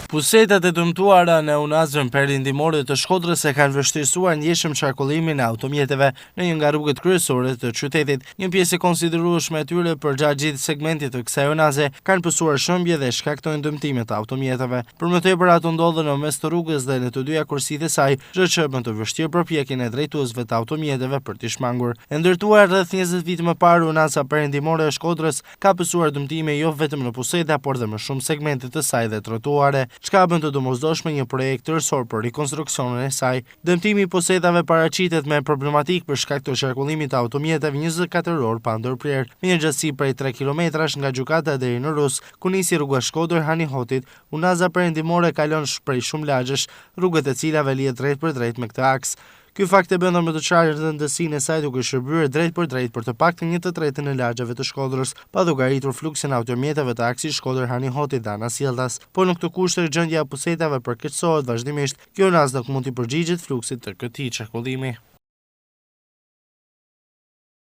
Pusetat e dëmtuara në unazën perëndimore të Shkodrës e kanë vështirësuar ndjeshëm qarkullimin e automjeteve në një nga rrugët kryesore të qytetit. Një pjesë e konsiderueshme e tyre përgjatë gjithë segmentit të kësaj unaze kanë pësuar shëmbje dhe shkaktojnë dëmtime të automjeteve. Për më tepër ato ndodhen në mes të rrugës dhe në të dyja kursitë e saj, gjë që bën të vështirë përpjekjen e drejtuesve të automjeteve për t'i shmangur. E ndërtuar rreth 20 vite më parë, unaza perëndimore e Shkodrës ka pësuar dëmtime jo vetëm në puseta, por dhe më shumë segmente të saj dhe trotuare, çka bën të domosdoshme një projekt tërësor për rikonstruksionin e saj. Dëmtimi i posetave paraqitet me problematik për shkak të qarkullimit të automjeteve 24 orë pa ndërprerje, me një gjatësi prej 3 kilometrash nga Gjukata deri në Rus, ku nisi rruga Shkodër-Hani Hotit. Unaza perëndimore kalon prej shumë lagjesh, rrugët e cilave lihet drejt për drejt me këtë aks. Ky fakt e bën më të qartë rëndësinë e saj duke shërbyer drejt për të paktën 1/3 e lagjeve të Shkodrës, pa llogaritur fluksin e automjeteve të aksit Shkodër-Hani Hotit dhe Anasjeldas. Por në këtë kushte gjendja e pusetave përkeqësohet vazhdimisht. Kjo unazë nuk mund të përgjigjet fluksit të këtij qarkullimi.